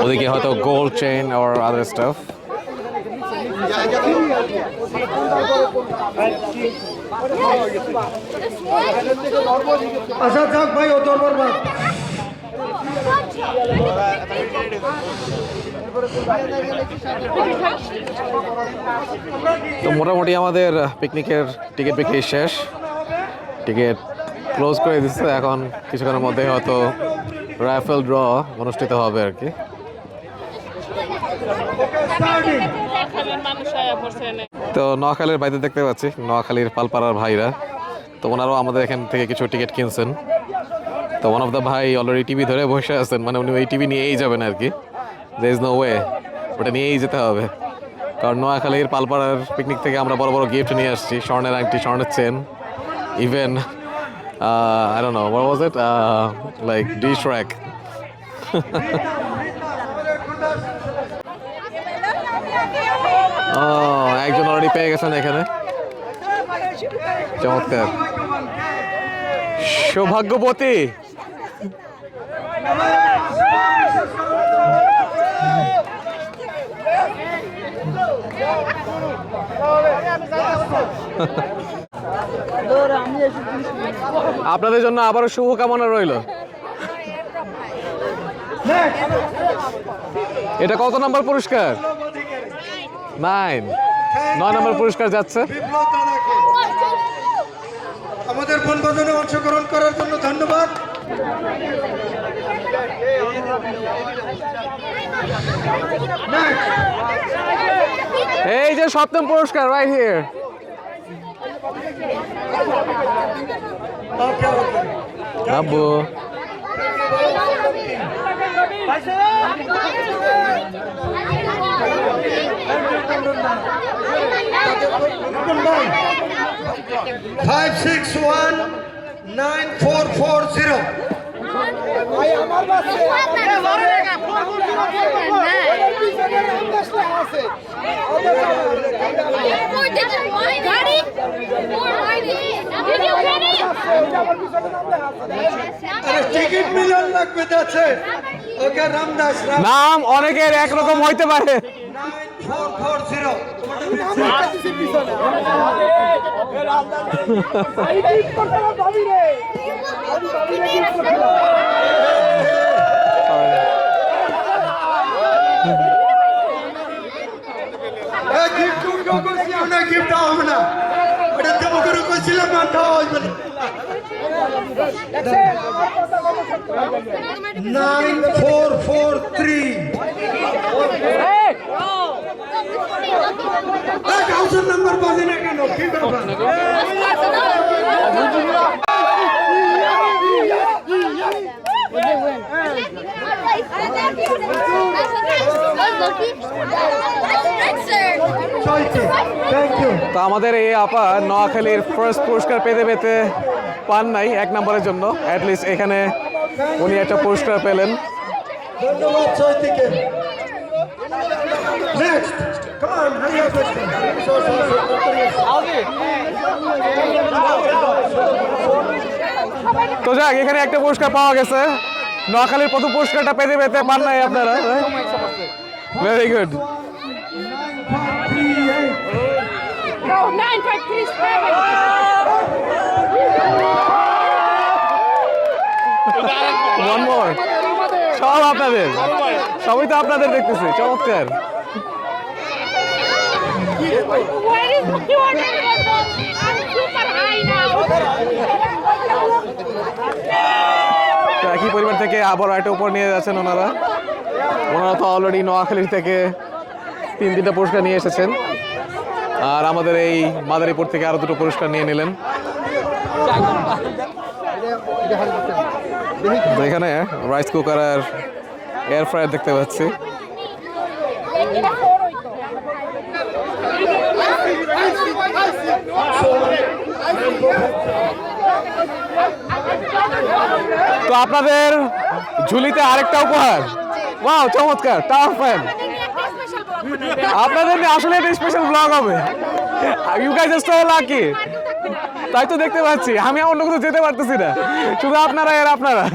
Speaker 1: ওদিকে হয়তো গোল্ড চেইন আর আদার স্টাফ।
Speaker 2: আচ্ছা যাক ভাই, ও দরবার বাদ।
Speaker 1: তো মোটামুটি আমাদের পিকনিকের টিকিট বিক্রি শেষ, টিকিট ক্লোজ করে দিচ্ছে। এখন কিছুক্ষণের মধ্যে হয়তো রাইফেল ড্র অনুষ্ঠিত হবে আর কি। তো নোয়াখালীর বাইরে দেখতে পাচ্ছি নোয়াখালীর পালপাড়ার ভাইরা, তো ওনারাও আমাদের এখান থেকে কিছু টিকিট কিনছেন। তো ওয়ান অফ দ্য ভাই অলরেডি টিভি ধরে বসে আছেন, মানে উনি ওই টিভি নিয়েই যাবেন আর কি। দেয়ার ইজ নো ওয়ে, ওটা নিয়েই যেতে হবে, কারণ নোয়াখালীর পালপাড়ার পিকনিক থেকে আমরা বড় বড় গিফট নিয়ে আসছি, স্বর্ণের আংটি, স্বর্ণের chain, even I don't know, what was it? Like dish rack. একজন অলরেডি পেয়ে গেছেন এখানে, চমৎকার, সৌভাগ্যবতী। আপনাদের জন্য আবারও শুভকামনা রইল। এটা কত নম্বর পুরস্কার? 9 নম্বর পুরস্কার যাচ্ছে।
Speaker 2: আমাদের বনভোজনে অংশগ্রহণ করার জন্য ধন্যবাদ।
Speaker 1: এই যে 7ম পুরস্কার রাইট হিয়ার। আব্বু
Speaker 4: ফাইভ সিক্স ওয়ান 9440 টিকিট মিলন লাগবে যাচ্ছে ওকে রামদাস
Speaker 1: নাম অনেকের একরকম হইতে পারে
Speaker 4: 9443 নাম্বার বাজে না কেন কি ব্যাপার
Speaker 1: তো আমাদের এই আপা নোয়াখালীর ফার্স্ট পুরস্কার পেতে পেতে পান নাই 1 নম্বরের জন্য, অ্যাটলিস্ট এখানে উনি একটা পুরস্কার পেলেন।
Speaker 4: ধন্যবাদ চৈতিকে next come on hurry up
Speaker 1: তো যাক, এখানে একটা পুরস্কার পাওয়া গেছে। নোয়াখালীর প্রথম পুরস্কারটা পেতে পেতে পান নাই আপনারা। Very good. One more. সব আপনাদের, সবই তো আপনাদের দেখতেছি। চমৎকার। তো একই পরিবার থেকে আবার একটা উপর নিয়ে যাচ্ছেন ওনারা। ওনারা তো অলরেডি নোয়াখালী থেকে 3টা পুরস্কার নিয়ে এসেছেন, আর আমাদের এই মাদারীপুর থেকে আরো 2টো পুরস্কার নিয়ে নিলেন। তো এখানে রাইস কুকার আর এয়ার ফ্রায়ার দেখতে পাচ্ছি। তো আপনাদের ঝুলিতে আরেকটা উপহার। ওয়াও, চমৎকার। Tower fan. আপনাদের নিয়ে আসলে একটা স্পেশাল ব্লগ হবে। You guys are so lucky. তাই তো দেখতে পাচ্ছি, আমি অন্য কোথাও যেতে পারতেছি না, শুধু আপনারা এর আপনারা।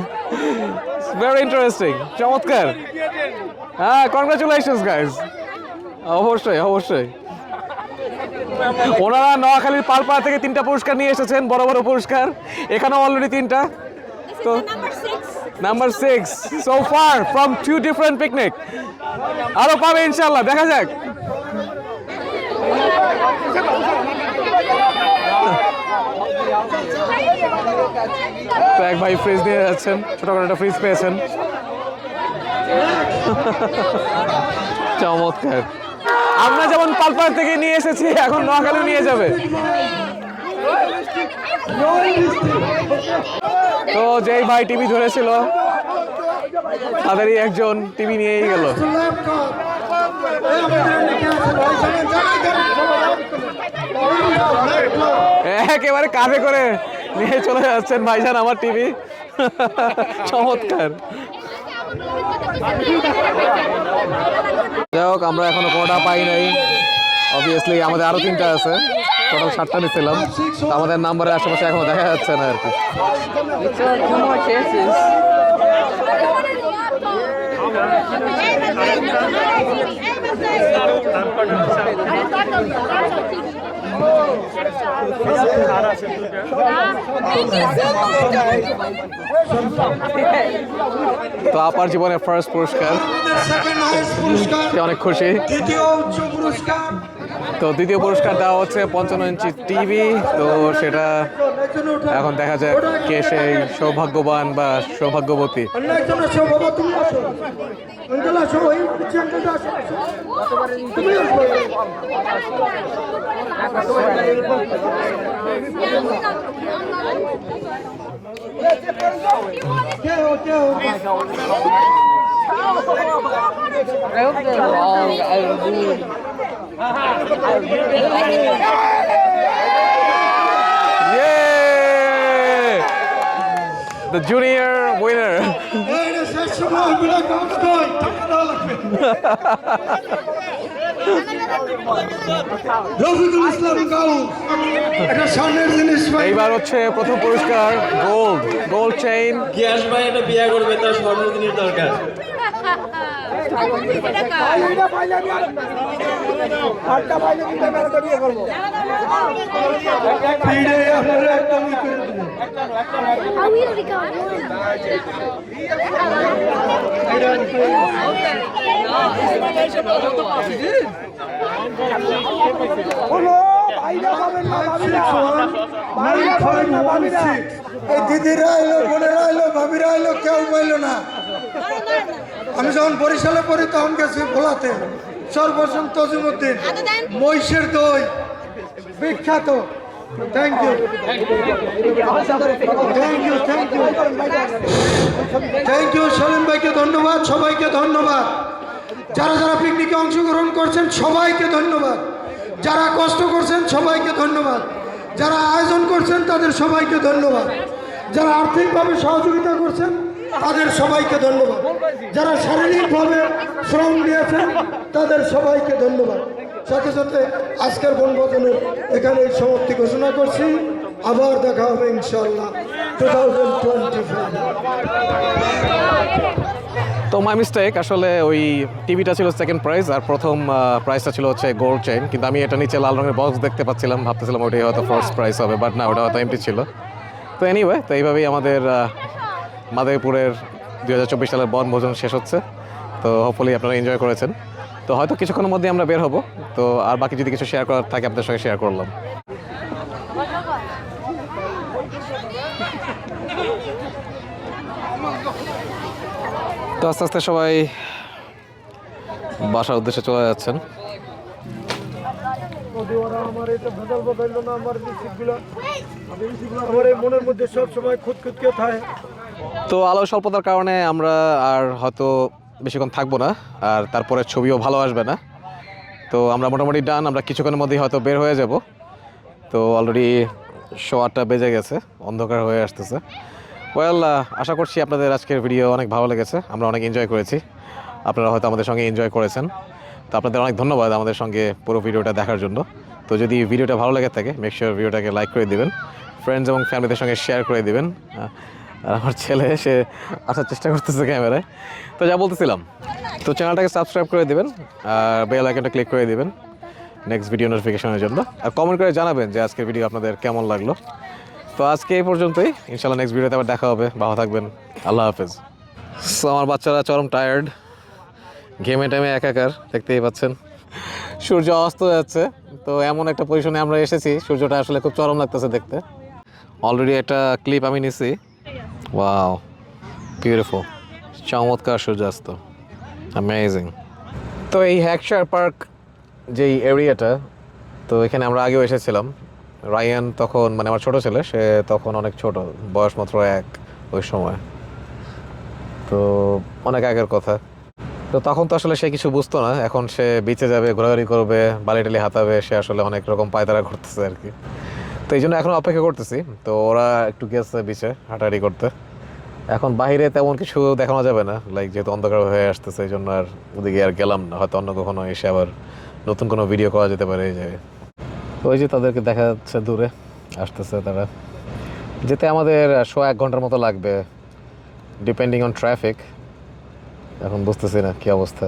Speaker 1: ভেরি ইন্টারেস্টিং, চমৎকার। হ্যাঁ, কনগ্রাচুলেশনস গাইজ। অবশ্যই অবশ্যই। ওনারা নোয়াখালীর পালপাড়া থেকে 3টা পুরস্কার নিয়ে এসেছেন, বড় বড় পুরস্কার। এখানেও অলরেডি 3টা। তো number 6 so far from 2 different picnic. আরো পাবে ইনশাআল্লাহ, দেখা যাক। তো এক ভাই ফ্রিজ নিয়ে যাচ্ছেন, ছোট করে একটা ফ্রিজ পেয়েছেন। চমৎকার। আমরা যেমন পালপাড়া থেকে নিয়ে এসেছি, এখন নোয়াখালী নিয়ে যাবে। তো যেই ভাই টিভি ধরেছিল তাদেরই একজন টিভি নিয়েই গেল। একেবারে কাঁধে করে নিয়ে চলে যাচ্ছেন ভাইজান আমার টিভি। চমৎকার। যাই হোক, আমরা এখনো কোনোটা পাই নাই। অবভিয়াসলি আমাদের আরো 3টা আছে, টোটাল 7টা নিচ্ছিলাম। আমাদের নাম্বারের আশেপাশে এখনো দেখা যাচ্ছে না আর কি। তো আপার জীবনের ফার্স্ট পুরস্কার, অনেক খুশি।
Speaker 4: দ্বিতীয় উচ্চ পুরস্কার
Speaker 1: তো দ্বিতীয় পুরস্কার দেওয়া হচ্ছে 55 ইঞ্চি টিভি। তো সেটা এখন দেখা যাক কে সেই সৌভাগ্যবান বা সৌভাগ্যবতী। Yay! The junior winner.
Speaker 2: Rafiqul Islam cow এটা স্বর্ণের জিনিস ভাই।
Speaker 1: এইবার হচ্ছে প্রথম পুরস্কার গোল্ড চেইন।
Speaker 9: গ্যাস ভাই এটা বিয়ে করবে তার স্বর্ণ জিনিস দরকার।
Speaker 10: I will recover.
Speaker 2: এই দিদিরা এলো, বোনেরা এলো, ভাবিরা এলো, কেউ পাইলো না। আমি যখন বরিশালে পড়ি তখন গেছি ভোলাতে, সর্বপ্রথম তজিমুদ্দিন মহিষের দই বিখ্যাত। Thank you, thank you Salim ভাইকে ধন্যবাদ, সবাইকে ধন্যবাদ। যারা যারা পিকনিকে অংশগ্রহণ করছেন সবাইকে ধন্যবাদ, যারা কষ্ট করছেন সবাইকে ধন্যবাদ, যারা আয়োজন করছেন তাদের সবাইকে ধন্যবাদ, যারা আর্থিকভাবে সহযোগিতা করছেন তাদের সবাইকে ধন্যবাদ, যারা শারীরিকভাবে শ্রম দিয়েছেন তাদের সবাইকে ধন্যবাদ। সাথে সাথে আজকের বনভোজনের এখানে সমাপ্তি ঘোষণা করছি। আবার দেখা হবে ইনশাআল্লাহ 2025।
Speaker 1: তো মাই মিস্টেক, আসলে ওই টিভিটা ছিল সেকেন্ড প্রাইজ আর প্রথম প্রাইজটা ছিল হচ্ছে গোল্ড চেইন। কিন্তু আমি এটা নিচে লাল রঙের বক্স দেখতে পাচ্ছিলাম, ভাবতেছিলাম ওটাই হয়তো ফার্স্ট প্রাইজ হবে, বাট না, ওটা হয়তো এমটি ছিল। তো এনিওয়ে, তো এইভাবেই আমাদের মাদারীপুরের 2024 সালের বনভোজন শেষ হচ্ছে। তো হোপফুলি আপনারা এনজয় করেছেন। তো হয়তো কিছুক্ষণের মধ্যে আমরা বের হব। তো আর বাকি যদি কিছু শেয়ার করার থাকে আপনাদের সঙ্গে শেয়ার করলাম। তো আস্তে আস্তে সবাই বাসার উদ্দেশ্যে চলে যাচ্ছেন।
Speaker 2: মনের মধ্যে সব সময় খুঁতখুতকে থাকে।
Speaker 1: তো আলো স্বল্পতার কারণে আমরা আর হয়তো বেশিক্ষণ থাকবো না, আর তারপরে ছবিও ভালো আসবে না। তো আমরা মোটামুটি ডান, আমরা কিছুক্ষণের মধ্যেই হয়তো বের হয়ে যাব। তো অলরেডি 8:15 বেজে গেছে, অন্ধকার হয়ে আসতেছে। ওয়েল, আশা করছি আপনাদের আজকের ভিডিও অনেক ভালো লেগেছে, আমরা অনেক এনজয় করেছি, আপনারা হয়তো আমাদের সঙ্গে এনজয় করেছেন। তো আপনাদের অনেক ধন্যবাদ আমাদের সঙ্গে পুরো ভিডিওটা দেখার জন্য। তো যদি ভিডিওটা ভালো লেগে থাকে মেক শিওর ভিডিওটাকে লাইক করে দিবেন, ফ্রেন্ডস এবং ফ্যামিলিদের সঙ্গে শেয়ার করে দিবেন। আর আমার ছেলে সে আসার চেষ্টা করতেছে ক্যামেরায়। তো যা বলতেছিলাম, তো চ্যানেলটাকে সাবস্ক্রাইব করে দিবেন আর বেল আইকনটা ক্লিক করে দিবেন নেক্সট ভিডিও নোটিফিকেশনের জন্য। আর কমেন্ট করে জানাবেন যে আজকের ভিডিও আপনাদের কেমন লাগলো। তো আজকে এই পর্যন্তই, ইনশাল্লাহ নেক্সট ভিডিওতে আবার দেখা হবে। ভালো থাকবেন, আল্লাহ হাফেজ। সো আমার বাচ্চারা চরম টায়ার্ড, ঘেমে টেমে একাকার, দেখতেই পাচ্ছেন। সূর্য অস্ত যাচ্ছে, তো এমন একটা পজিশনে আমরা এসেছি, সূর্যটা আসলে খুব চরম লাগতেছে দেখতে। অলরেডি একটা ক্লিপ আমি নিছি, ওয়াও বিউটিফুল, চমৎকার সূর্যাস্ত, অ্যামেজিং। তো এই হ্যাকশার পার্ক যেই এরিয়াটা, তো এখানে আমরা আগেও এসেছিলাম। রায়ান তখন, মানে আমার ছোটো ছেলে, সে তখন অনেক ছোট, বয়স মাত্র 1 ওই সময়, তো অনেক আগের কথা। তো তখন তো আসলে সে কিছু বুঝতো না, এখন সে বিচে যাবে, ঘোরাঘুরি করবে, বালি টালি হাতাবে, সে আসলে অনেক রকম পায়তারা করতেছে আর কি। তো এই জন্য এখন অপেক্ষা করতেছি। তো ওরা একটু গেছে বিচে হাঁটাহাঁটি করতে, এখন বাইরে তেমন কিছু দেখানো যাবে না, লাইক যেহেতু অন্ধকার হয়ে আসতেছে, এই জন্য আর ওদিকে আর গেলাম না। হয়তো অন্য কখনো এসে আবার নতুন কোনো ভিডিও করা যেতে পারে এই জায়গায়। তো ওই যে তাদেরকে দেখা যাচ্ছে দূরে আসতেছে তারা, যেতে আমাদের 1 ঘন্টার মতো লাগবে ডিপেন্ডিং অন ট্রাফিক। এখন বুঝতেছি না কী অবস্থা।